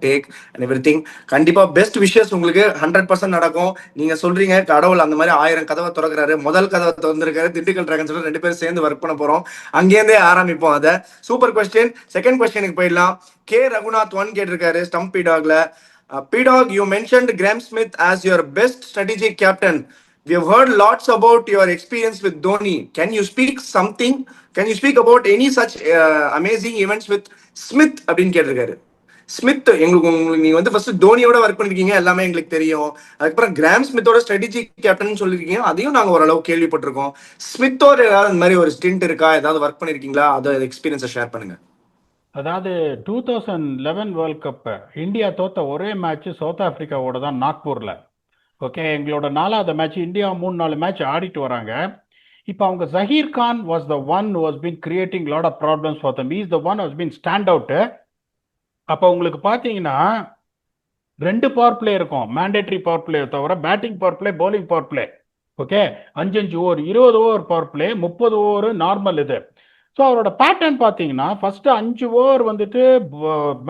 take and everything. கண்டிப்பா பெஸ்ட் விஷஸ் உங்களுக்கு 100% நடக்கும். நீங்க சொல்றீங்க கடவுள் அந்த மாதிரி 1000 கதவை திறக்கிறாரு. முதல் கதவை திறந்திருக்காரு திண்டுக்கல் டிராகன் சொல்ல 2 பேரும் சேர்ந்து ஒர்க் பண்ண போறோம். அங்கேருந்தே ஆரம்பிப்போம் அதை. Super question. செகண்ட் கொஸ்டினுக்கு போயிடலாம். கே ரகுநாத் 1 கேட்டிருக்காரு stump P-Dogல. P-Dog, you mentioned Graham Smith as your best strategic captain. We have heard lots about your experience with Dhoni. Can you speak something? Can you speak about any such amazing events with Smith? அப்படின்னு கேட்டிருக்காரு. ஸ்மித் எங்களுக்கு நீங்க வந்து ஃபர்ஸ்ட் தோனியோட ஒர்க் பண்ணிருக்கீங்க, எல்லாமே எங்களுக்கு தெரியும். அதுக்கப்புறம் கிராம் ஸ்மித்தோட ஸ்ட்ராட்டஜிக் கேப்டன் சொல்லிருக்கீங்க, அதையும் நாங்க ஓரளவு கேள்விப்பட்டிருக்கோம். ஸ்மித்தோட ஏதாவது இந்த மாதிரி ஒரு ஸ்டிண்ட் இருக்கா, ஏதாவது ஒர்க் பண்ணிருக்கீங்களா, அதோட எக்ஸ்பீரியன்ஸை ஷேர் பண்ணுங்க. அதாவது 2011 வேர்ல்ட் கப் இந்தியா தோத்த ஒரே மேட்ச் சவுத் ஆப்பிரிக்காவோட தான் நாக்பூர்ல. ஓகே, எங்களோட 4வது மேட்ச் இந்தியா 3-4 மேட்ச் ஆடிட்டு வராங்க. இப்போ அவங்க Zaheer Khan was the one who was been creating lot of problems for them. Is the one was been stand out. அப்போ உங்களுக்கு பார்த்தீங்கன்னா 2 பவர் பிளே இருக்கும், மேண்டேட்டரி பவர் பிளே தவிர batting power play, bowling power play. Okay, 5 over, 20 over power play, 30 over normal இது. ஸோ அவரோட பேட்டர்ன் பார்த்தீங்கன்னா ஃபர்ஸ்ட் 5 ஓவர் வந்துட்டு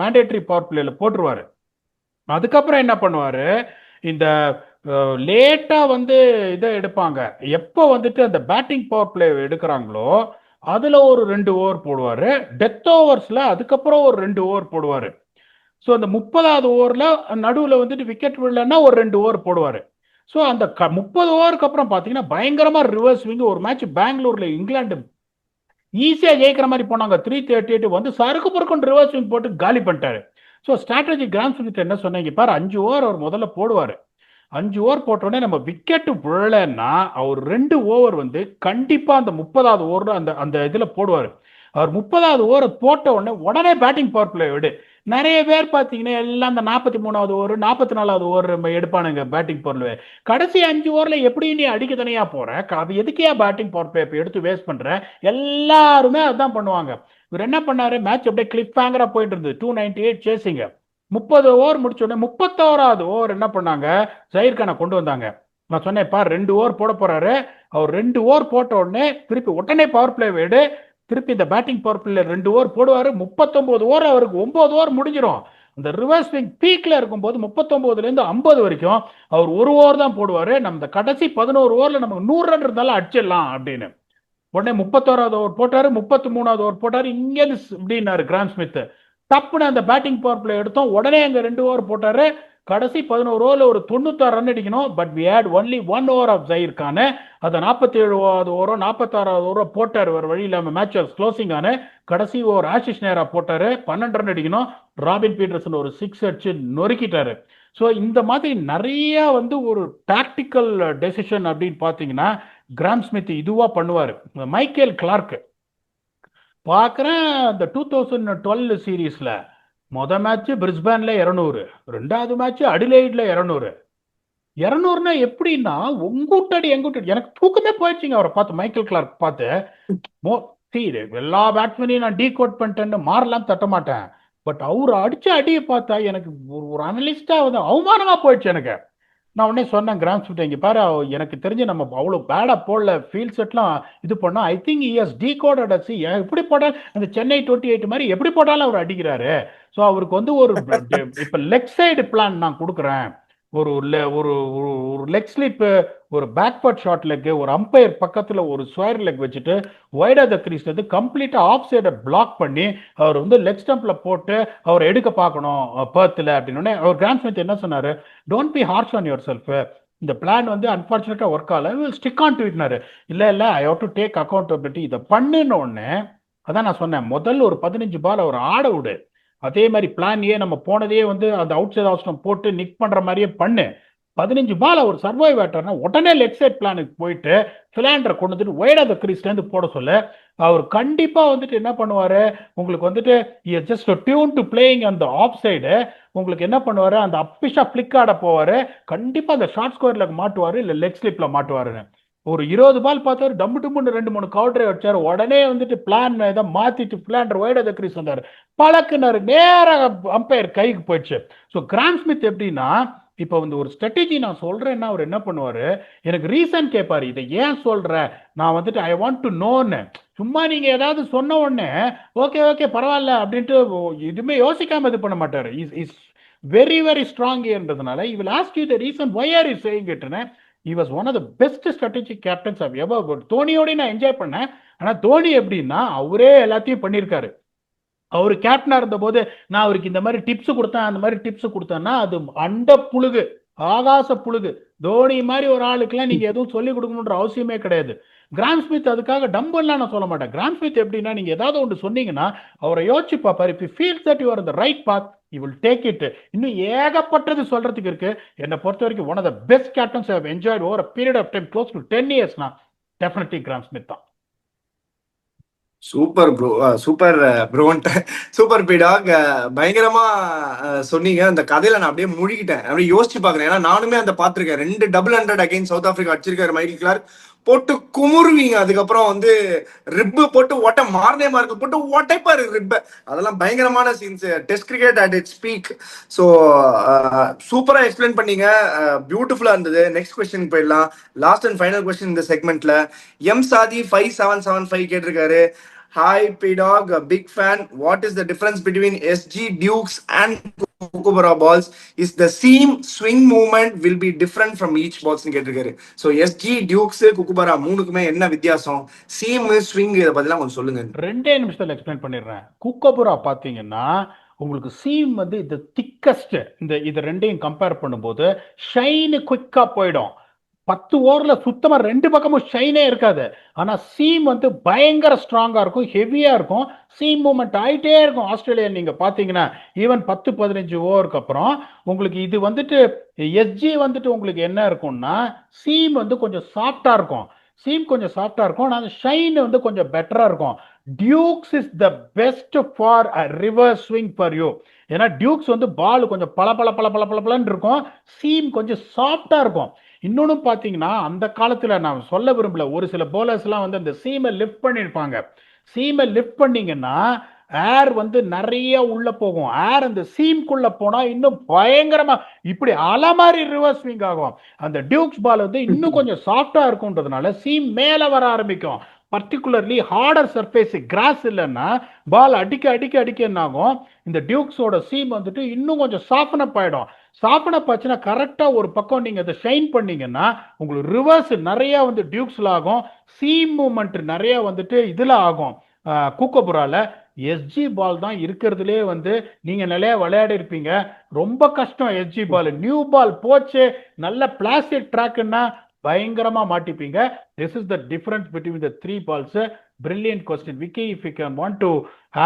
மேண்டேட்டரி பவர் பிளேல போட்டுருவாரு. அதுக்கப்புறம் என்ன பண்ணுவாரு, இந்த லேட்டா வந்து இதை எடுப்பாங்க. எப்போ வந்துட்டு அந்த பேட்டிங் பவர் பிளே எடுக்கிறாங்களோ அதுல ஒரு 2 ஓவர் போடுவாரு. டெத் ஓவர்ஸ்ல அதுக்கப்புறம் ஒரு 2 ஓவர் போடுவாரு. ஸோ அந்த 30வது ஓவர்ல நடுவில் வந்துட்டு விக்கெட் விடலன்னா ஒரு 2 ஓவர் போடுவாரு. ஸோ அந்த 30 ஓவருக்கு அப்புறம் பார்த்தீங்கன்னா பயங்கரமா ரிவர்ஸ் ஸ்விங். ஒரு மேட்ச் பெங்களூர்ல இங்கிலாந்து ஈஸியா ஜெயிக்கிற மாதிரி போனாங்க, 338 வந்து சறுக்கு பொறுக்குன்னு ரிவர்ஸ் ஸ்விங் போட்டு காலி பண்ணிட்டாரு. ஸோ ஸ்ட்ராட்டஜி கிராம் ஸ்மித் என்ன சொன்னீங்க பாரு, 5 ஓவர் அவர் முதல்ல போடுவாரு. 5 ஓவர் போட்டோடனே நம்ம விக்கெட்டு விழலைன்னா அவர் 2 ஓவர் வந்து கண்டிப்பா அந்த 30வது ஓவர் அந்த அந்த இதுல போடுவாரு. அவர் 30வது ஓவர் போட்ட உடனே பேட்டிங் பவர் பிளே விடு. நிறைய பேர் பார்த்தீங்கன்னா எல்லாம் அந்த 43வது ஓவர் 44வது ஓவர் எடுப்பானுங்க பேட்டிங் பவர் பிளே. கடைசி 5 ஓவர்ல எப்படி நீ அடிக்க தனியா போற, அது எதுக்கே பேட்டிங் பவர் பிளே எடுத்து வேஸ்ட் பண்ற, எல்லாருமே அதான் பண்ணுவாங்க. இவர் என்ன பண்ணாரு, மேட்ச் அப்படியே கிளிப் ஹேங்கரா போயிட்டு இருந்தது, 298 சேசிங்க. 30 ஓவர் முடிச்ச உடனே 31வது ஓவர் என்ன பண்ணாங்க, ஜஹீர் கானை கொண்டு வந்தாங்க. நான் சொன்னேன் பார் 2 ஓவர் போட போறாரு. அவர் 2 ஓவர் போட்ட உடனே திருப்பி உடனே பவர் பிளே வேடு, திருப்பி இந்த பேட்டிங் பவர் பிளே 2 ஓவர் போடுவாரு. 39 ஓவர் அவருக்கு 9 ஓவர் முடிஞ்சிடும். அந்த ரிவர்ஸ் ஸ்விங் பீக்ல இருக்கும்போது 39ல இருந்து 50 வரைக்கும் அவர் 1 ஓவர் தான் போடுவாரு. நம்ம இந்த கடைசி 11 ஓவர்ல நமக்கு 100 ரன் இருந்தாலும் அடிச்சிடலாம் அப்படின்னு. உடனே 31வது ஓவர் போட்டாரு, 33வது ஓவர் போட்டாரு. இங்கே இப்படின்னாரு கிராம் ஸ்மித். டப்புன்னு அந்த பேட்டிங் பவர் பிளே எடுத்தோம், உடனே அங்க 2 ஓவர் போட்டாரு. கடைசி 11 ஓவர்ல ஒரு 96 ரன் அடிக்கணும். But we had only 1 over of Zaheer Khan. அதை 47வது ஓவரோ 46வது ஓவரோ போட்டார். வேறு வழி இல்லாமல் மேட்ச் க்ளோசிங் ஆன கடைசி ஓவர் ஆஷிஷ் நேரா போட்டாரு. 12 ரன் அடிக்கணும். ராபின் பீட்டர்சன் ஒரு 6 அடிச்சு நொறுக்கிட்டாரு. ஸோ இந்த மாதிரி நிறைய வந்து ஒரு டாக்டிக்கல் டெசிஷன் அப்படின்னு பார்த்தீங்கன்னா கிராம் ஸ்மித் இதுவா பண்ணுவார். மைக்கேல் கிளார்க் பார்க்குறேன் அந்த 2012 சீரீஸ்ல மொதல் மேட்ச் பிரிஸ்பேன்ல 200, 2வது மேட்ச் அடிலைட்ல 200. 200னா எப்படின்னா உங்கூட்டடி எங்கூட்டடி, எனக்கு தூக்கமே போயிடுச்சுங்க அவரை பார்த்து, மைக்கேல் கிளார்க் பார்த்து. எல்லா பேட்ஸ்மேனையும் நான் டீ கோட் பண்ணிட்டேன்னு மாறலாம் தட்ட மாட்டேன். பட் அவர் அடிச்ச அடியை பார்த்தா எனக்கு ஒரு அனலிஸ்டா வந்து அவமானமா போயிடுச்சு எனக்கு. நான் உடனே சொன்னேன் கிராம் ஸ்மித், இங்க பாரு எனக்கு தெரிஞ்சு நம்ம அவ்வளோ பேடா போடல, ஃபீல் செட்லாம் இது பண்ணா I think is tea coded அசி. எப்படி போட்டாலும் அந்த சென்னை 28 மாதிரி எப்படி போட்டாலும் அவர் அடிக்கிறாரு. ஸோ அவருக்கு வந்து ஒரு இப்போ லெக் சைடு பிளான் நான் கொடுக்குறேன். ஒரு ஒரு ஒரு லெக் ஸ்லிப், ஒரு பேக்வர்ட் ஷாட் லெக், ஒரு அம்பையர் பக்கத்துல ஒரு ஸ்கொயர் லெக் வச்சுட்டு வைட் ஆஃப் த கிரீஸ்ல இருந்து கம்ப்ளீட்டா ஆஃப் சைடை பிளாக் பண்ணி அவர் வந்து லெக் ஸ்டம்ப்ல போட்டு அவர் எடுக்க பார்க்கணும் பர்த்ல அப்படின்னு. அவர் கிராம் ஸ்மித் என்ன சொன்னாரு, don't be harsh on yourself. இந்த பிளான் வந்து அன்பார்ச்சுனேட்டா ஒர்க் ஆகல, ஸ்டிக் ஆன் டு இட்னாரு. இல்ல I have to take accountability. இதை பண்ணுன உடனே அதான் நான் சொன்னேன், முதல்ல ஒரு 15 பால் அவர் ஆட விடு. அதே மாதிரி பிளான் ஏ நம்ம போனதே வந்து அந்த அவுட் சைட் ஆப்ஷன் போட்டு நிக் பண்ற மாதிரியே பண்ணு. 15 பால் அவர் சர்வைவ் ஆட்டார்னா உடனே லெக் சைட் பிளானுக்கு போயிட்டு பிளாண்டரை கொண்டு வந்துட்டு ஒயிட் ஆஃப் த கிரீஸ்லேருந்து போட சொல்ல அவர் கண்டிப்பா வந்துட்டு என்ன பண்ணுவாரு, உங்களுக்கு வந்துட்டு ஜஸ்ட் டியூன் டு பிளேயிங் அந்த ஆஃப் சைடு உங்களுக்கு என்ன பண்ணுவாரு, அந்த அப்பிஷா பிளிக் ஆட போவாரு, கண்டிப்பா அந்த ஷார்ட் ஸ்கொயர்ல மாட்டுவாரு இல்ல லெக் ஸ்லிப்ல மாட்டுவாருன்னு. ஒரு 20 பால் பார்த்தாரு, டம்மு டும்முன்னு 2 3 கவுண்டரை வச்சாரு, உடனே வந்துட்டு பிளான் இதை மாத்திட்டு பிளான்டர் ஒயிட் ஆஃப் த கிரீஸ் வந்தாரு, பழக்குனாரு, நேராக அம்பையர் கைக்கு போயிடுச்சு. ஸோ கிராம் ஸ்மித் எப்படின்னா, இப்போ வந்து ஒரு ஸ்ட்ராட்டஜி நான் சொல்றேன்னா அவர் என்ன பண்ணுவாரு, எனக்கு ரீசன் கேட்பாரு, இதை ஏன் சொல்ற, நான் வந்துட்டு ஐ வாண்ட் டு நோன்னு. சும்மா நீங்க ஏதாவது சொன்ன உடனே ஓகே ஓகே பரவாயில்ல அப்படின்ட்டு எதுவுமே யோசிக்காம இது பண்ண மாட்டாரு. இஸ் வெரி வெரி ஸ்ட்ராங் என்றதுனால he will ask you the reason why are you saying it. he was one of the best strategic captains I've ever got. தோனியோட நான் என்ஜாய் பண்ணேன். ஆனா தோனி எப்படின்னா அவரே எல்லாத்தையும் பண்ணியிருக்காரு. அவர் கேப்டனா இருந்த போது நான் அவருக்கு இந்த மாதிரி டிப்ஸ் கொடுத்தேன் அந்த மாதிரி டிப்ஸ் கொடுத்தேன்னா அது அண்ட புழுகு, ஆகாச புழுகு. தோனி மாதிரி ஒரு ஆளுக்குலாம் நீங்க எதுவும் சொல்லிக் கொடுக்கணுன்ற அவசியமே கிடையாது. கிராம் ஸ்மித் அதுக்காக டம்புலாம் நான் சொல்ல மாட்டேன். கிராம் ஸ்மித் எப்படின்னா நீங்க ஏதாவது ஒன்று சொன்னீங்கன்னா அவரை யோசிச்சு பார்ப்பாரு. If you feel that you are இந்த right path you will take it. இன்னும் ஏகப்பட்டது சொல்றதுக்கு இருக்கு. என்னை பொறுத்த வரைக்கும் one of the best captains I have enjoyed over a period of time close to 10 இயர்ஸ்னா டெஃபினெட்லி கிராம் ஸ்மித் தான். சூப்பர் ப்ரோ, சூப்பர் ப்ரோன்ட்டு, சூப்பர் பீடாக், பயங்கரமா சொன்னீங்க. அந்த கதையில நான் அப்படியே முழுகிட்டேன், அப்படியே யோசிச்சு பாக்குறேன். ஏன்னா நானுமே அந்த பாத்திருக்கேன். 2 100 அகைன் சவுத் ஆப்பிரிக்கா அடிச்சிருக்காரு மைக்கேல் கிளார்க். போட்டு குமுறுவீங்க. அதுக்கப்புறம் வந்து ரிப்பு போட்டு ஒட்ட மார்னே மார்க்கு போட்டு ஒட்டைப்பாரு ரிப்ப. அதெல்லாம் பயங்கரமான scenes. Test cricket at it's peak. So சூப்பரா எக்ஸ்பிளைன் பண்ணீங்க, பியூட்டிஃபுல்லா இருந்தது. நெக்ஸ்ட் கொஸ்டின் போயிடலாம். லாஸ்ட் அண்ட் ஃபைனல் கொஸ்டின் இந்த செக்மெண்ட்ல. எம் சாதி 5775 கேட்டிருக்காரு. Hi P-Dog, a big fan. What is the difference between SG Dukes and Kookaburra balls? Is the seam swing movement will be different from each balls னு கேட்டிருக்காரு. ஸோ எஸ்ஜி டியூக்ஸ் குக்குபரா மூணுக்குமே என்ன வித்தியாசம், சீம் ஸ்விங், இதை பத்திலாம் கொஞ்சம் சொல்லுங்க. 2 நிமிஷத்துல எக்ஸ்பிளைன் பண்ணிடுறேன். குக்கபுரா பாத்தீங்கன்னா உங்களுக்கு சீம் வந்து இந்த திக்கஸ்ட், இந்த இது ரெண்டையும் கம்பேர் பண்ணும்போது ஷைனு குயிக்கா போயிடும். 10 ஓவர்ல சுத்தமா 2 பக்கமும் ஷைனே இருக்காது. ஆனா சீம் வந்து பயங்கர ஸ்ட்ராங்கா இருக்கும், ஹெவியா இருக்கும், சீம் மூவ்மெண்ட் ஆயிட்டே இருக்கும். ஆஸ்திரேலியா நீங்க பாத்தீங்கன்னா ஈவன் 10-15 ஓவருக்கு அப்புறம் உங்களுக்கு இது வந்துட்டு எஸ்ஜி வந்துட்டு உங்களுக்கு என்ன இருக்கும்னா சீம் வந்து கொஞ்சம் சாஃப்டா இருக்கும். சீம் கொஞ்சம் சாஃப்டா இருக்கும், ஆனால் ஷைன் வந்து கொஞ்சம் பெட்டரா இருக்கும். Dukes is the best for a reverse swing for you. ஏன்னா டியூக்ஸ் வந்து பால் கொஞ்சம் பல பல பல பல பல பலன்னு இருக்கும், சீம் கொஞ்சம் சாஃப்டா இருக்கும். இன்னொன்னு பாத்தீங்கன்னா அந்த காலத்துல நான் சொல்ல விரும்பல, ஒரு சில போலர்ஸ் எல்லாம் வந்து அந்த சீமை லிஃப்ட் பண்ணிருப்பாங்க. சீமை லிஃப்ட் பண்ணீங்கன்னா ஏர் வந்து நிறைய உள்ள போகும். ஏர் அந்த சீம்குள்ள போனா இன்னும் பயங்கரமா இப்படி அலை மாதிரி ரிவர்ஸ் ஸ்விங் ஆகும். அந்த டியூக்ஸ் பால் வந்து இன்னும் கொஞ்சம் சாஃப்டா இருக்கும்ன்றதுனால சீம் மேல வர ஆரம்பிக்கும். பர்டிகுலர்லி ஹார்டர் சர்ஃபேஸ் கிராஸ் இல்லைன்னா பால் அடிக்க அடிக்க அடிக்க என்ன ஆகும், இந்த டியூக்ஸோட சீம் வந்துட்டு இன்னும் கொஞ்சம் சாஃப்டன் அப் ஆயிடும். சாஃப்டன் அப் ஆச்சுன்னா கரெக்டா ஒரு பக்கம் நீங்க அதை ஷைன் பண்ணீங்கன்னா உங்களுக்கு ரிவர்ஸ் நிறைய வந்து டியூக்ஸ்ல ஆகும், சீம் மூவ்மெண்ட் நிறைய வந்துட்டு இதுல ஆகும். கூக்கபுரால எஸ்ஜி பால் தான் இருக்கிறதுலே வந்து நீங்க நிறைய விளையாடி இருப்பீங்க, ரொம்ப கஷ்டம் எஸ்ஜி பால். நியூ பால் போச்சு, நல்ல பிளாஸ்டிக் ட்ராக்னா பயங்கரமா மாட்டிப்பீங்க. This is the difference between the 3 balls. Brilliant question, Vicky. If you can want to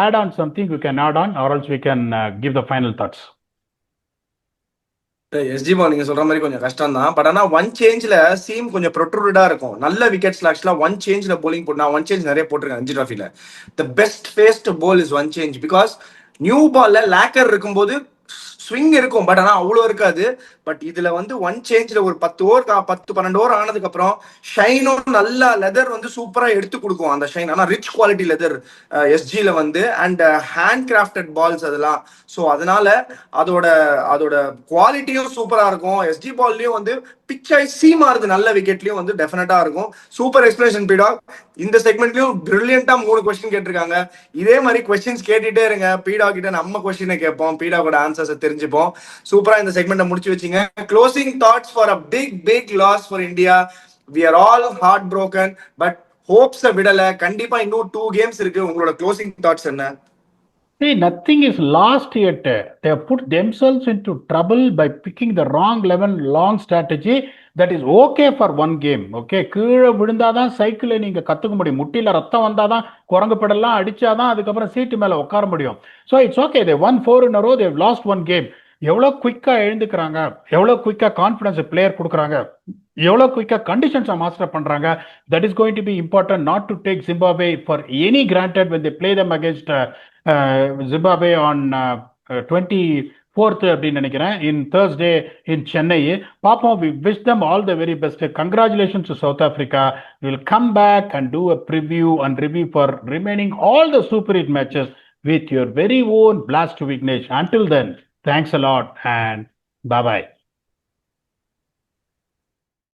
add on something, you can add on, or else we can give the final thoughts. SG ball நீங்க சொல்ற மாதிரி கொஞ்சம் கஷ்டம் தான். பட் ஆனா ஒன் சேஞ்ச்ல சீம் கொஞ்சம் ப்ரொட்ரூடா இருக்கும். நல்ல விக்கெட்ஸ்ல ஆக்சுவலா ஒன் சேஞ்ச்ல போலிங் போட்டு நான் ஒன் சேஞ்ச் நிறைய போட்டிருக்கேன் ரஞ்சி டிராஃபில. The best fast ball is one change. Because new பால்ல லேக்கர் இருக்கும்போது ஸ்விங் இருக்கும், பட் ஆனா அவ்வளோ இருக்காது. பட் இதுல வந்து ஒன் சேஞ்ச்ல ஒரு 10 ஓவர் 10-12 ஓவர் ஆனதுக்கு அப்புறம் ஷைனும் நல்லா லெதர் வந்து சூப்பரா எடுத்து கொடுக்கும். அந்த ஷைன் ஆனா ரிச் குவாலிட்டி லெதர் எஸ்ஜில வந்து, அண்ட் ஹேண்ட் கிராஃப்டட் பால்ஸ் அதெல்லாம். ஸோ அதனால அதோட அதோட குவாலிட்டியும் சூப்பரா இருக்கும். எஸ்ஜி பால்லயும் வந்து பிச்சாய் சீமா இருக்கு, நல்ல விக்கெட்லயும் வந்து டெஃபினட்டா இருக்கும். சூப்பர் எக்ஸ்பிளேஷன் பீடாக். இந்த செக்மெண்ட்லயும் பிரில்லியண்டா 3 கொஸ்டின் கேட்டிருக்காங்க. இதே மாதிரி கொஸ்டின்ஸ் கேட்டுட்டே இருங்க. பீடாக் கிட்ட நம்ம கொஸ்டினை கேட்போம், பீடாக்கோட ஆன்சர்ஸ் தெரிஞ்சுப்போம். சூப்பரா இந்த செக்மெண்ட்டை முடிச்சு வச்சுங்க. Closing thoughts for a big loss for India. We are all heart broken, but ஹோப்ஸை விடல. கண்டிப்பா இன்னும் 2 games இருக்கு. உங்களோட க்ளோசிங் தாட்ஸ் என்ன? See, nothing is lost yet. They have put themselves into trouble by picking the wrong 11 long strategy. That is okay for 1 game. Okay, கீழே விழுந்தாதான் சைக்கிளை நீங்க கத்துக்க முடியும். முட்டியில ரத்தம் வந்தாதான் குரங்கு படலாம் அடிச்சாதான் அதுக்கப்புறம் சீட்டு மேல உட்கார முடியும். So it's okay. They won 4 in a row. They've lost 1 game. எவ்வளோ குயிக்கா எழுந்துக்கிறாங்க, எவ்வளோ குயிக்கா கான்ஃபிடன்ஸ் பிளேயர் கொடுக்குறாங்க, எவ்வளோ குயிக்கா கண்டிஷன்ஸை மாஸ்டர் பண்றாங்க. That is going to be important not to take Zimbabwe for any granted when they play them against Zimbabwe on 24th அப்படின்னு நினைக்கிறேன், இன் Thursday இன் சென்னை. பார்ப்போம். We wish them all the very best. Congratulations to South Africa. We'll come back and do a preview and review for remaining all the Super 8 matches with your very own Blast to Vignesh. Until then, thanks a lot and bye bye.